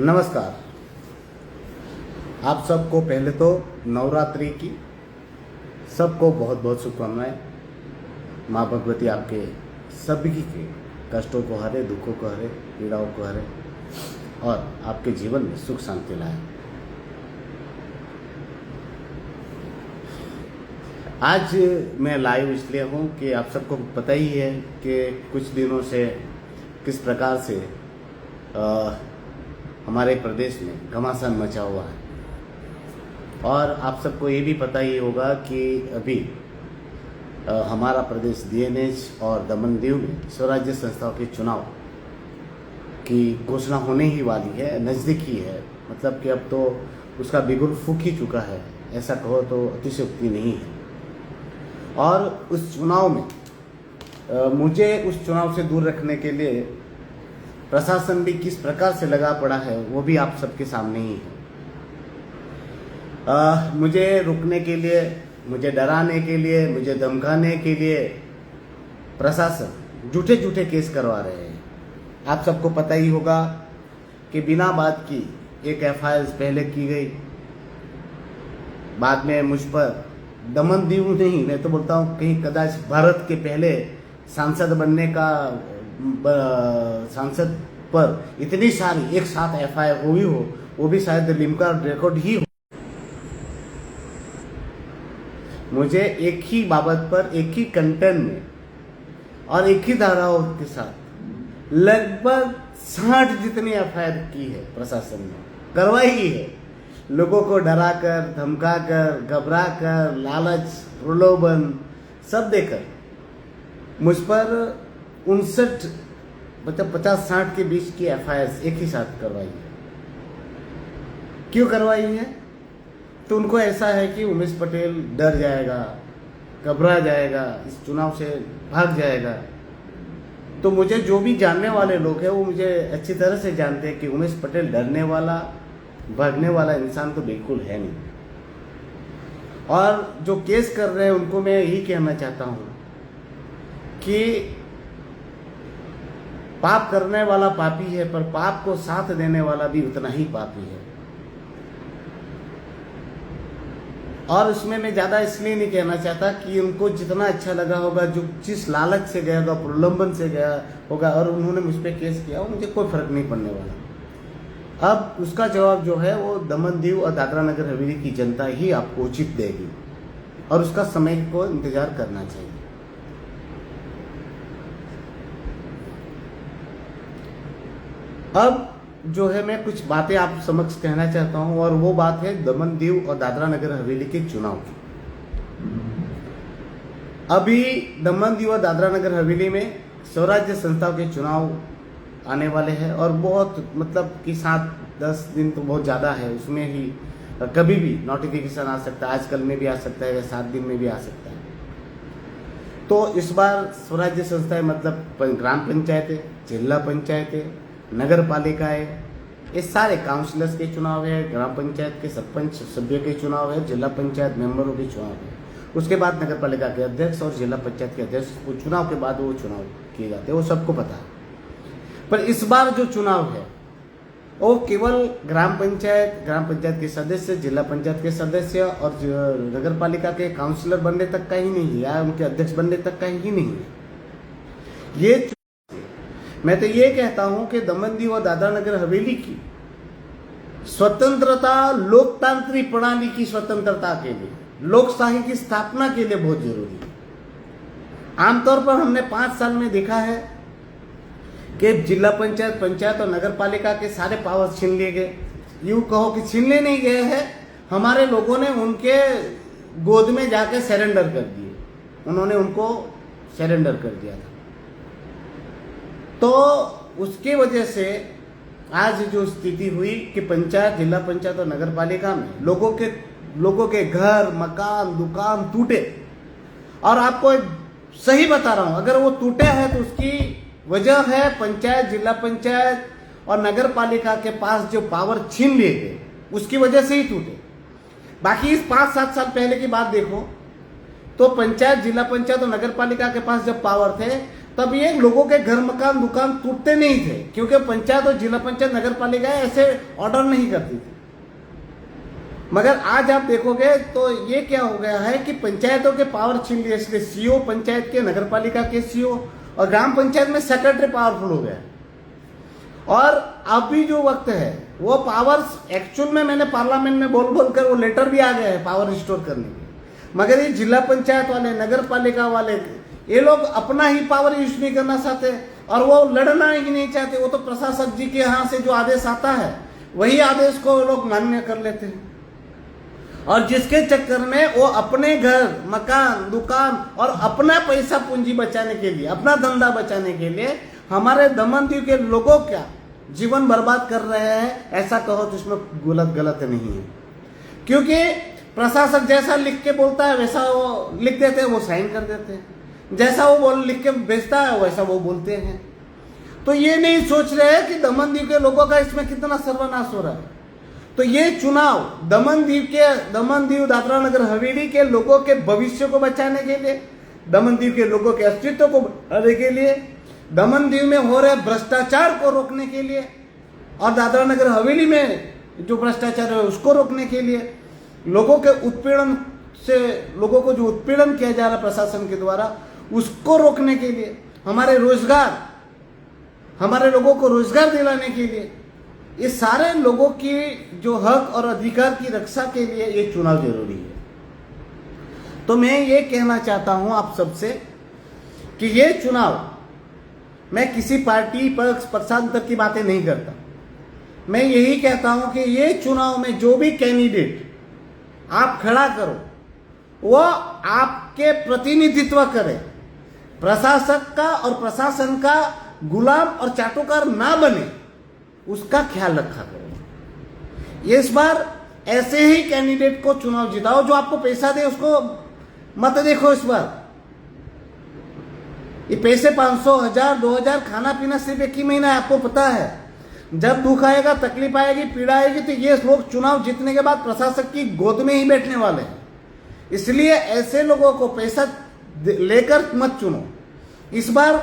नमस्कार। आप सबको पहले तो नवरात्रि की सबको बहुत बहुत शुभकामनाएं। माँ भगवती आपके सभी के कष्टों को हरे, दुखों को हरे, पीड़ाओं को हरे और आपके जीवन में सुख शांति लाए। आज मैं लाइव इसलिए हूँ कि आप सबको पता ही है कि कुछ दिनों से किस प्रकार से हमारे प्रदेश में घमासान मचा हुआ है और आप सबको ये भी पता ही होगा कि अभी हमारा प्रदेश DNH और दमन दीव में स्वराज्य संस्थाओं के चुनाव की घोषणा होने ही वाली है, नज़दीक ही है। मतलब कि अब तो उसका बिगुल फूक ही चुका है, ऐसा कहो तो अतिशयोक्ति नहीं है। और उस चुनाव में मुझे उस चुनाव से दूर रखने के लिए प्रशासन भी किस प्रकार से लगा पड़ा है वो भी आप सबके सामने ही है। मुझे रुकने के लिए, मुझे डराने के लिए, मुझे धमकाने के लिए प्रशासन झूठे झूठे केस करवा रहे हैं। आप सबको पता ही होगा कि बिना बात की एक FIR पहले की गई, बाद में मुझ पर दमन दीव नहीं, मैं तो बोलता हूँ कहीं कदाच भारत के पहले सांसद बनने का सांसद पर इतनी सारी एक साथ FIR हुई हो, वो भी शायद लिम्का रिकॉर्ड ही हो। मुझे एक ही बाबत पर, एक ही कंटेंट में और एक ही धाराओं के साथ लगभग 60 जितनी FIR की है प्रशासन ने, करवाई ही है। लोगों को डराकर, धमकाकर, घबराकर, लालच, प्रलोभन सब देकर मुझ पर 59 मतलब 50-60 के बीच की FIR एक ही साथ करवाई है। क्यों करवाई है? तो उनको ऐसा है कि उमेश पटेल डर जाएगा, घबरा जाएगा, इस चुनाव से भाग जाएगा। तो मुझे जो भी जानने वाले लोग हैं वो मुझे अच्छी तरह से जानते हैं कि उमेश पटेल डरने वाला, भागने वाला इंसान तो बिल्कुल है नहीं। और जो केस कर रहे हैं उनको मैं यही कहना चाहता हूँ कि पाप करने वाला पापी है, पर पाप को साथ देने वाला भी उतना ही पापी है। और उसमें मैं ज़्यादा इसलिए नहीं कहना चाहता कि उनको जितना अच्छा लगा होगा, जो जिस लालच से गया होगा, प्रलोभन से गया होगा और उन्होंने मुझ पर केस किया, वो मुझे कोई फर्क नहीं पड़ने वाला। अब उसका जवाब जो है वो दमन दीव और दादरा नगर हवेली की जनता ही आपको उचित देगी और उसका समय को इंतजार करना चाहिए। अब जो है मैं कुछ बातें आप समक्ष कहना चाहता हूं और वो बात है दमन दीव और दादरा नगर हवेली के चुनाव की। अभी दमन दीव और दादरा नगर हवेली में स्वराज्य संस्थाओं के चुनाव आने वाले हैं और बहुत मतलब कि 7-10 दिन तो बहुत ज़्यादा है। उसमें ही कभी भी नोटिफिकेशन आ सकता है, आजकल में भी आ सकता है या 7 दिन में भी आ सकता है। तो इस बार स्वराज्य संस्थाएं मतलब ग्राम पंचायतें, जिला पंचायतें, नगर पालिकाएं, ये सारे काउंसिलर्स के चुनाव है, ग्राम पंचायत के सरपंच सभ्य के चुनाव है, जिला पंचायत मेंबरों के चुनाव है। उसके बाद नगर पालिका के अध्यक्ष और जिला पंचायत के अध्यक्ष को चुनाव के बाद वो चुनाव किए जाते हैं, वो सबको पता है। पर इस बार जो चुनाव है वो केवल ग्राम पंचायत के सदस्य, जिला पंचायत के सदस्य और नगर पालिका के काउंसिलर बनने तक का ही नहीं है या उनके अध्यक्ष बनने तक का ही नहीं है। ये मैं तो ये कहता हूं कि दमन दीव और दादरा नगर हवेली की स्वतंत्रता, लोकतांत्रिक प्रणाली की स्वतंत्रता के लिए, लोकशाही की स्थापना के लिए बहुत जरूरी है। आमतौर पर हमने 5 साल में देखा है कि जिला पंचायत, पंचायत और नगर पालिका के सारे पावर छीन लिए गए। यूं कहो कि छीनने नहीं गए हैं, हमारे लोगों ने उनके गोद में जाकर सरेंडर कर दिए, उन्होंने उनको सरेंडर कर दिया था। तो उसकी वजह से आज जो स्थिति हुई कि पंचायत, जिला पंचायत और नगर पालिका में लोगों के घर, मकान, दुकान टूटे। और आपको सही बता रहा हूं, अगर वो टूटे हैं तो उसकी वजह है पंचायत, जिला पंचायत और नगर पालिका के पास जो पावर छीन लिए गए, उसकी वजह से ही टूटे। बाकी इस 5-7 साल पहले की बात देखो तो पंचायत, जिला पंचायत और नगर पालिका के पास जब पावर थे तब ये लोगों के घर मकान दुकान टूटते नहीं थे, क्योंकि पंचायत और जिला पंचायत नगर पालिका ऐसे ऑर्डर नहीं करती थी। मगर आज आप देखोगे तो ये क्या हो गया है कि पंचायतों के पावर छीन लिए, इसलिए सीओ पंचायत के, नगर पालिका के सीओ और ग्राम पंचायत में सेक्रेटरी पावरफुल हो गया। और अभी जो वक्त है वो पावर्स एक्चुअल में मैंने पार्लियामेंट में बोल बोल कर वो लेटर भी आ गया है पावर रिस्टोर करने के, मगर ये जिला पंचायत वाले, नगर पालिका वाले, ये लोग अपना ही पावर यूज नहीं करना चाहते और वो लड़ना ही नहीं चाहते। वो तो प्रशासक जी के यहाँ से जो आदेश आता है वही आदेश को लोग मान्य कर लेते हैं, और जिसके चक्कर में वो अपने घर मकान दुकान और अपना पैसा पूंजी बचाने के लिए, अपना धंधा बचाने के लिए हमारे दमनदीव के लोगों का जीवन बर्बाद कर रहे हैं। ऐसा कहो तो इसमें गलत नहीं है, क्योंकि प्रशासक जैसा लिख के बोलता है वैसा वो लिख देते हैं, वो साइन कर देते हैं, जैसा वो लिख के भेजता है वैसा वो बोलते हैं। तो ये नहीं सोच रहे हैं कि दमनदीव के लोगों का इसमें कितना सर्वनाश हो रहा है। तो ये चुनाव दमनदीव दादरा नगर हवेली के लोगों के भविष्य को बचाने के लिए, दमनदीव के लोगों के अस्तित्व को बढ़ाने के लिए, दमनदीव में हो रहे भ्रष्टाचार को रोकने के लिए और दादरा नगर हवेली में जो भ्रष्टाचार है उसको रोकने के लिए, लोगों के उत्पीड़न से, लोगों को जो उत्पीड़न किया जा रहा है प्रशासन के द्वारा उसको रोकने के लिए, हमारे लोगों को रोजगार दिलाने के लिए, ये सारे लोगों की जो हक और अधिकार की रक्षा के लिए ये चुनाव जरूरी है। तो मैं ये कहना चाहता हूं आप सबसे कि ये चुनाव, मैं किसी पार्टी पक्ष पक्षांतर की बातें नहीं करता, मैं यही कहता हूं कि ये चुनाव में जो भी कैंडिडेट आप खड़ा करो वो आपके प्रतिनिधित्व करे, प्रशासक का और प्रशासन का गुलाम और चाटुकार ना बने, उसका ख्याल रखा करो। इस बार ऐसे ही कैंडिडेट को चुनाव जिताओ जो आपको पैसा दे, उसको मत देखो। इस बार ये पैसे 500, 1000, 2000 खाना पीना सिर्फ एक ही महीना है, आपको पता है। जब दुख आएगा, तकलीफ आएगी, पीड़ा आएगी तो ये लोग चुनाव जीतने के बाद प्रशासक की गोद में ही बैठने वाले हैं। इसलिए ऐसे लोगों को पैसा लेकर मत चुनो। इस बार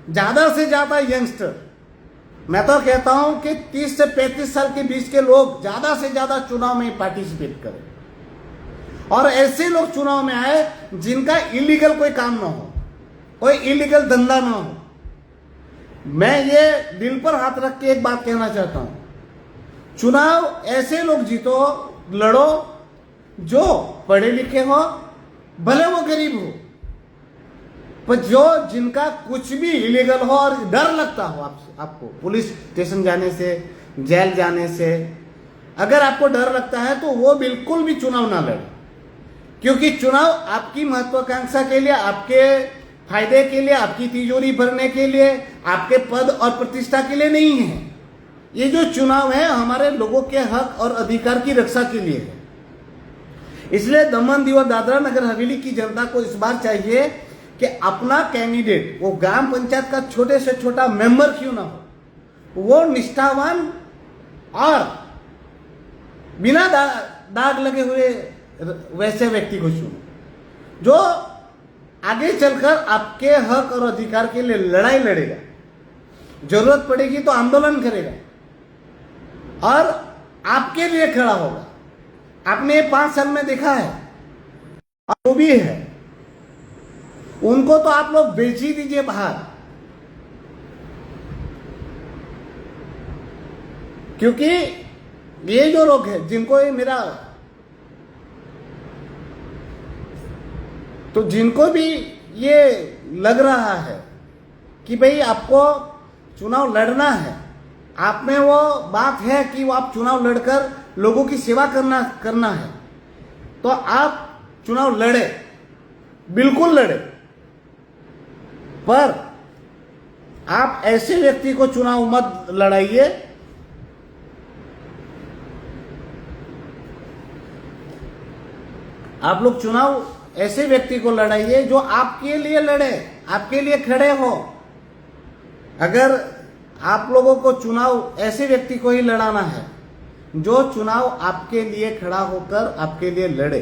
ज्यादा से ज्यादा यंगस्टर, मैं तो कहता हूं कि 30 से 35 साल के बीच के लोग ज्यादा से ज्यादा चुनाव में पार्टिसिपेट करें और ऐसे लोग चुनाव में आए जिनका इलीगल कोई काम ना हो, कोई इलीगल धंधा ना हो। मैं ये दिल पर हाथ रख के एक बात कहना चाहता हूं, चुनाव ऐसे लोग जीतो, लड़ो जो पढ़े लिखे हो, भले वो गरीब हो, पर जो जिनका कुछ भी इलीगल हो और डर लगता हो आपको पुलिस स्टेशन जाने से, जेल जाने से, अगर आपको डर लगता है तो वो बिल्कुल भी चुनाव ना लड़े, क्योंकि चुनाव आपकी महत्वाकांक्षा के लिए, आपके फायदे के लिए, आपकी तिजोरी भरने के लिए, आपके पद और प्रतिष्ठा के लिए नहीं है। ये जो चुनाव है हमारे लोगों के हक और अधिकार की रक्षा के लिए है। इसलिए दमनदीव और दादरा नगर हवेली की जनता को इस बार चाहिए कि अपना कैंडिडेट, वो ग्राम पंचायत का छोटे से छोटा मेंबर क्यों ना हो, वो निष्ठावान और बिना दाग लगे हुए वैसे व्यक्ति को चुनो जो आगे चलकर आपके हक और अधिकार के लिए लड़ाई लड़ेगा, जरूरत पड़ेगी तो आंदोलन करेगा और आपके लिए खड़ा होगा। आपने 5 साल में देखा है, वो भी है, उनको तो आप लोग बेच ही दीजिए बाहर, क्योंकि ये जो लोग हैं जिनको ये मेरा, तो जिनको भी ये लग रहा है कि भाई आपको चुनाव लड़ना है, आप में वो बात है कि वो आप चुनाव लड़कर लोगों की सेवा करना है, तो आप चुनाव लड़े, बिल्कुल लड़े, पर आप ऐसे व्यक्ति को चुनाव मत लड़ाइए आप लोग चुनाव ऐसे व्यक्ति को लड़ाइए जो आपके लिए लड़े, आपके लिए खड़े हो। अगर आप लोगों को चुनाव ऐसे व्यक्ति को ही लड़ाना है जो चुनाव आपके लिए खड़ा होकर आपके लिए लड़े,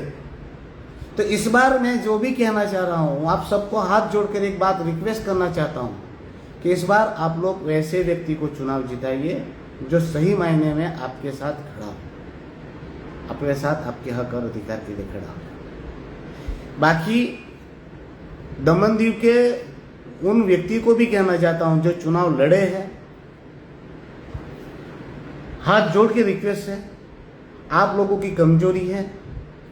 तो इस बार मैं जो भी कहना चाह रहा हूँ, आप सबको हाथ जोड़कर एक बात रिक्वेस्ट करना चाहता हूँ कि इस बार आप लोग वैसे व्यक्ति को चुनाव जिताइए जो सही मायने में आपके साथ खड़ा हो, अपने साथ आपके हक और अधिकार के लिए खड़ा हो। बाकी दमनदीव के उन व्यक्ति को भी कहना चाहता हूं जो चुनाव लड़े हैं, हाथ जोड़ के रिक्वेस्ट है, आप लोगों की कमजोरी है,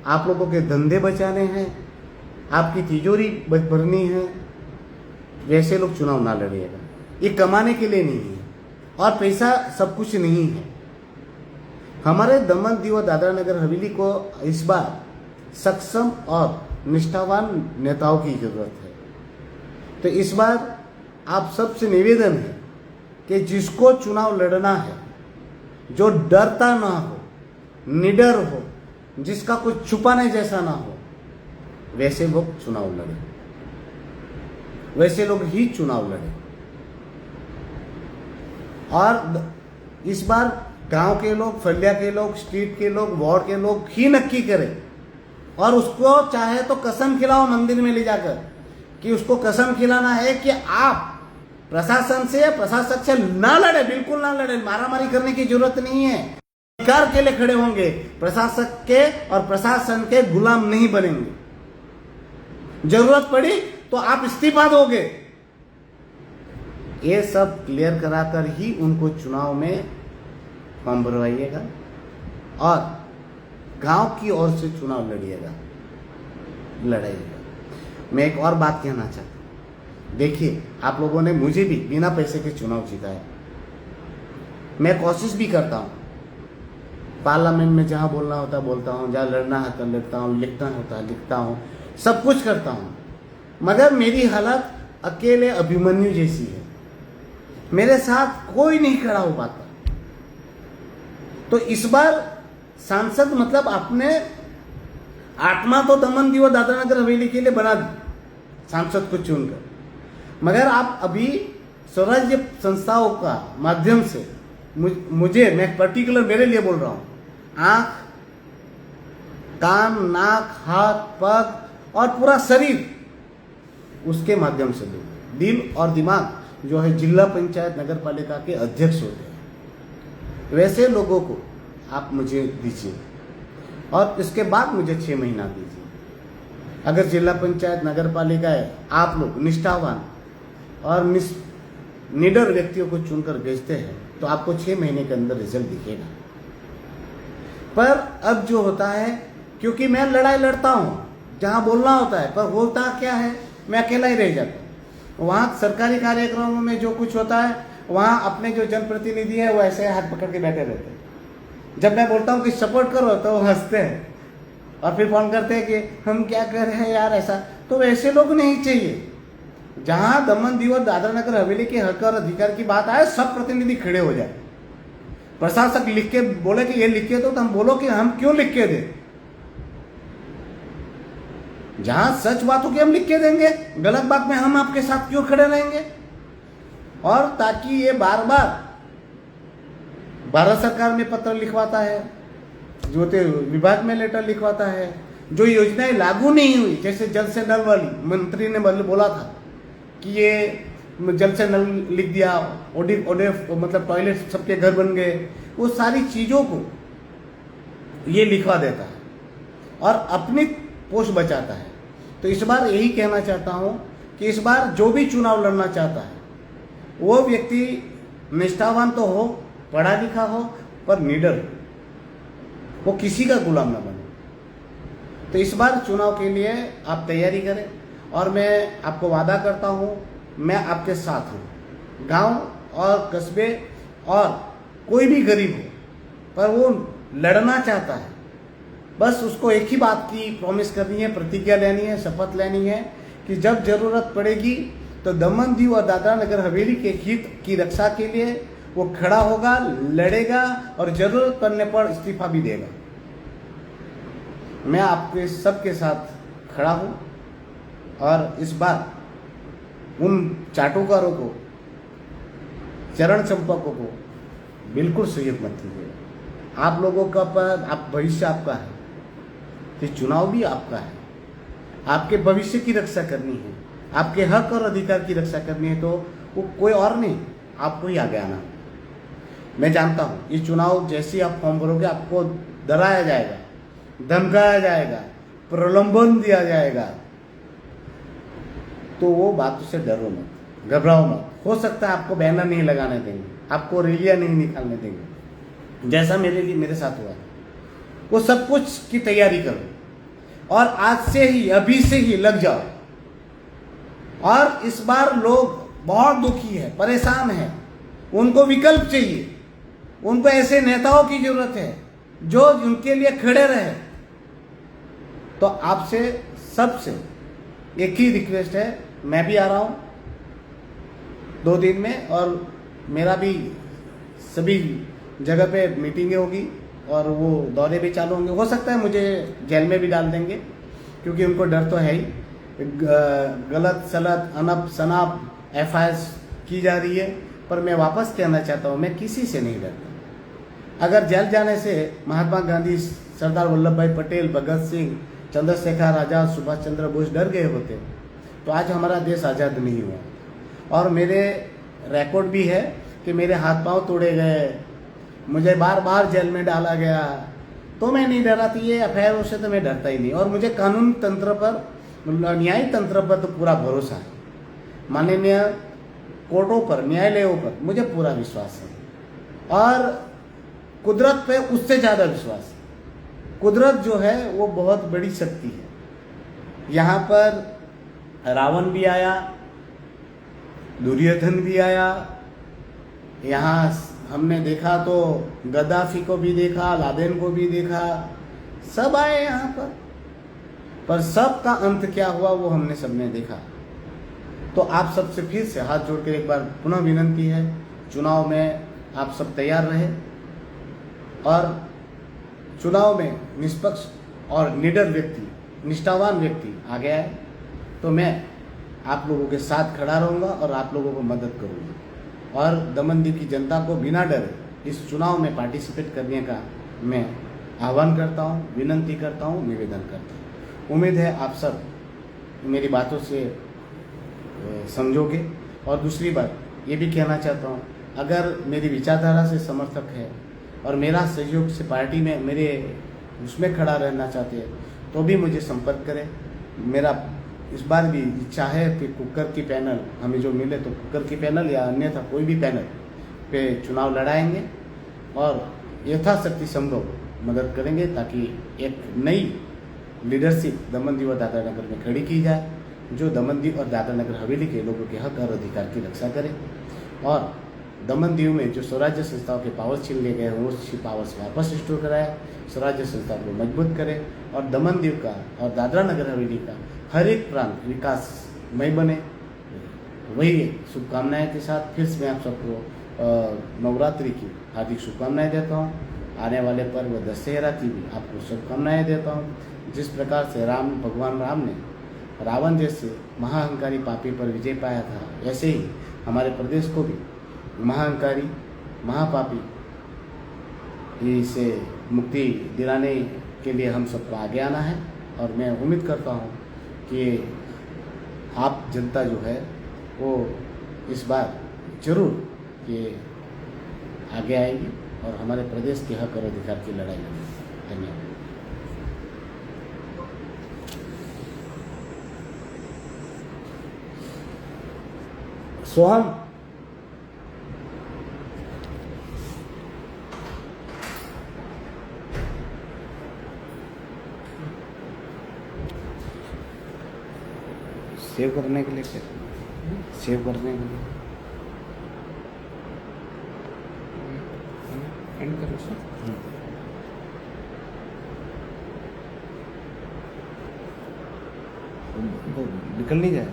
आप लोगों के धंधे बचाने हैं, आपकी तिजोरी भरनी है, वैसे लोग चुनाव ना लड़िएगा। ये कमाने के लिए नहीं है और पैसा सब कुछ नहीं है। हमारे दमन दीव और दादरा नगर हवेली को इस बार सक्षम और निष्ठावान नेताओं की जरूरत है। तो इस बार आप सबसे निवेदन है कि जिसको चुनाव लड़ना है, जो डरता ना हो, निडर हो, जिसका कुछ छुपाने जैसा ना हो, वैसे लोग चुनाव लड़े, वैसे लोग ही चुनाव लड़े। और इस बार गांव के लोग, फलिया के लोग, स्ट्रीट के लोग, वार्ड के लोग ही नक्की करें और उसको चाहे तो कसम खिलाओ मंदिर में ले जाकर कि उसको कसम खिलाना है कि आप प्रशासन से या प्रशासक से ना लड़े, बिल्कुल ना लड़े, मारामारी करने की जरूरत नहीं है, अधिकार के लिए खड़े होंगे, प्रशासक के और प्रशासन के गुलाम नहीं बनेंगे। जरूरत पड़ी तो आप इस्तीफा दोगे। ये सब क्लियर कराकर ही उनको चुनाव में फॉर्म भरवाइएगा और गांव की ओर से चुनाव लड़ाइएगा। मैं एक और बात कहना चाहता हूं, देखिए आप लोगों ने मुझे भी बिना पैसे के चुनाव जीताया। मैं कोशिश भी करता हूं, पार्लियामेंट में जहां बोलना होता बोलता हूं, जहां लड़ना है तो लड़ता हूं, लिखना होता लिखता हूं, सब कुछ करता हूं, मगर मेरी हालत अकेले अभिमन्यु जैसी है। मेरे साथ कोई नहीं खड़ा हो पाता। तो इस बार सांसद मतलब अपने आत्मा तो दमन दीव और दादरा नगर हवेली के लिए बना दी सांसद को चुनकर, मगर आप अभी स्वराज्य संस्थाओं का माध्यम से मुझे, मैं पर्टिकुलर मेरे लिए बोल रहा हूं, आंख, कान, नाक, हाथ, पग और पूरा शरीर, उसके माध्यम से दो। दिल और दिमाग जो है जिला पंचायत नगर पालिका के अध्यक्ष होते हैं, वैसे लोगों को आप मुझे दीजिए और इसके बाद मुझे 6 महीना दीजिए। अगर जिला पंचायत नगर पालिका है, आप लोग निष्ठावान और निडर व्यक्तियों को चुनकर भेजते हैं तो आपको 6 महीने के अंदर रिजल्ट दिखेगा। पर अब जो होता है, क्योंकि मैं लड़ाई लड़ता हूं जहां बोलना होता है, पर होता क्या है, मैं अकेला ही रह जाता हूं। वहां सरकारी कार्यक्रमों में जो कुछ होता है, वहां अपने जो जनप्रतिनिधि है वो ऐसे हाथ पकड़ के बैठे रहते हैं। जब मैं बोलता हूं कि सपोर्ट करो तो वो हंसते हैं और फिर फोन करते हैं कि हम क्या कर रहे हैं यार ऐसा। तो वैसे लोग नहीं चाहिए। जहां दमन दीव और दादरा नगर हवेली के हक और अधिकार की बात आए, सब प्रतिनिधि खड़े हो जाए। प्रशासक लिख के बोले कि ये लिख के तो हम बोलो कि हम क्यों लिख के दें। जहां सच बात हो कि हम लिख के देंगे, गलत बात में हम आपके साथ क्यों खड़े रहेंगे। और ताकि ये बार बार भारत सरकार में पत्र लिखवाता है, जो विभाग में लेटर लिखवाता है, जो योजनाएं लागू नहीं हुई, जैसे जल से नल वाली मंत्री ने बोला था कि ये जल से नल लिख दिया, ओडेफ मतलब टॉयलेट सबके घर बन गए, वो सारी चीजों को ये लिखवा देता है और अपनी पोस्ट बचाता है। तो इस बार यही कहना चाहता हूं कि इस बार जो भी चुनाव लड़ना चाहता है वो व्यक्ति निष्ठावान तो हो, पढ़ा लिखा हो, पर निडर हो, वो किसी का गुलाम ना बने। तो इस बार चुनाव के लिए आप तैयारी करें और मैं आपको वादा करता हूं, मैं आपके साथ हूं। गांव और कस्बे और कोई भी गरीब हो पर वो लड़ना चाहता है, बस उसको एक ही बात की प्रॉमिस करनी है, प्रतिज्ञा लेनी है, शपथ लेनी है कि जब जरूरत पड़ेगी तो दमन दीव और दादरा नगर हवेली के हित की रक्षा के लिए वो खड़ा होगा, लड़ेगा और जरूरत पड़ने पर इस्तीफा भी देगा। मैं आपके सबके साथ खड़ा हूं और इस बार उन चाटुकारों को, चरण चंपकों को बिल्कुल सहयोग मत कीजिएगा। आप लोगों का पर आप भविष्य आपका है, ये चुनाव भी आपका है। आपके भविष्य की रक्षा करनी है, आपके हक और अधिकार की रक्षा करनी है, तो वो कोई और नहीं, आपको ही आगे आना। मैं जानता हूँ ये चुनाव जैसे ही आप फॉर्म भरोगे आपको डराया जाएगा, धमकाया जाएगा, प्रलोभन दिया जाएगा, तो वो बातों से डरो मत, घबराओ मत। हो सकता है आपको बैनर नहीं लगाने देंगे, आपको रैलियां नहीं निकालने देंगे, जैसा मेरे साथ हुआ। वो सब कुछ की तैयारी करो और आज से ही, अभी से ही लग जाओ। और इस बार लोग बहुत दुखी है, परेशान है, उनको विकल्प चाहिए, उनको ऐसे नेताओं की जरूरत है जो उनके लिए खड़े रहे। तो आपसे सबसे एक ही रिक्वेस्ट है, मैं भी आ रहा हूं 2 दिन में, और मेरा भी सभी जगह पे मीटिंगें होगी और वो दौरे भी चालू होंगे। हो सकता है मुझे जेल में भी डाल देंगे, क्योंकि उनको डर तो है ही। गलत सलत अनप शनाप FIR की जा रही है, पर मैं वापस कहना चाहता हूँ, मैं किसी से नहीं डरता। अगर जेल जाने से महात्मा गांधी, सरदार वल्लभ भाई पटेल, भगत सिंह, चंद्रशेखर आजाद, सुभाष चंद्र बोस डर गए होते तो आज हमारा देश आज़ाद नहीं हुआ। और मेरे रिकॉर्ड भी है कि मेरे हाथ पांव तोड़े गए, मुझे बार बार जेल में डाला गया, तो मैं नहीं डरा थी। ये FIR से तो मैं डरता ही नहीं। और मुझे कानून तंत्र पर, न्याय तंत्र पर तो पूरा भरोसा है, माननीय कोर्टों पर, न्यायालयों पर मुझे पूरा विश्वास है, और कुदरत पे उससे ज़्यादा विश्वास है। कुदरत जो है वो बहुत बड़ी शक्ति है। यहाँ पर रावण भी आया, दुर्योधन भी आया, यहाँ हमने देखा तो गद्दाफी को भी देखा, लादेन को भी देखा, सब आए यहाँ पर सब का अंत क्या हुआ वो हमने सबने देखा। तो आप सबसे फिर से हाथ जोड़कर एक बार पुनः विनंती है, चुनाव में आप सब तैयार रहे और चुनाव में निष्पक्ष और निडर व्यक्ति, निष्ठावान व्यक्ति आगे आए, तो मैं आप लोगों के साथ खड़ा रहूँगा और आप लोगों को मदद करूँगा। और दमनदीप की जनता को बिना डरे इस चुनाव में पार्टिसिपेट करने का मैं आह्वान करता हूँ, विनंती करता हूँ, निवेदन करता हूँ। उम्मीद है आप सब मेरी बातों से समझोगे। और दूसरी बात ये भी कहना चाहता हूँ, अगर मेरी विचारधारा से समर्थक है और मेरा सहयोग से पार्टी में मेरे उसमें खड़ा रहना चाहते हैं तो भी मुझे संपर्क करें। मेरा इस बार भी इच्छा है कि कुकर की पैनल हमें जो मिले तो कुकर की पैनल या अन्यथा कोई भी पैनल पे चुनाव लड़ाएंगे और यथाशक्ति संभव मदद करेंगे, ताकि एक नई लीडरशिप दमनदीप और दादरा नगर में खड़ी की जाए, जो दमनदीप और दादरा नगर हवेली के लोगों के हक और अधिकार की रक्षा करे और दमनदीप में जो स्वराज्य संस्थाओं के पावर छीन लिए गए वो पावर्स वापस रिस्टोर कराए, स्वराज्य संस्थाओं को मजबूत करे और दमनदीप का और दादरा नगर हवेली का हर एक प्रांत विकासमय बने। वही शुभकामनाएं के साथ फिर से मैं आप सबको नवरात्रि की हार्दिक शुभकामनाएं देता हूँ। आने वाले पर्व दशहरा की भी आपको शुभकामनाएं देता हूँ। जिस प्रकार से भगवान राम ने रावण जैसे महाअहंकारी पापी पर विजय पाया था, वैसे ही हमारे प्रदेश को भी महाअहंकारी महापापी से मुक्ति दिलाने के लिए हम सबको आगे आना है। और मैं उम्मीद करता हूँ कि आप जनता जो है वो इस बार जरूर ये आगे आएगी और हमारे प्रदेश के हक और अधिकार की लड़ाई लड़ेगी। धन्यवाद। सोहम सेव करने के लिए क्या, सेव करने के लिए एंड करो सर, निकल नहीं जाए।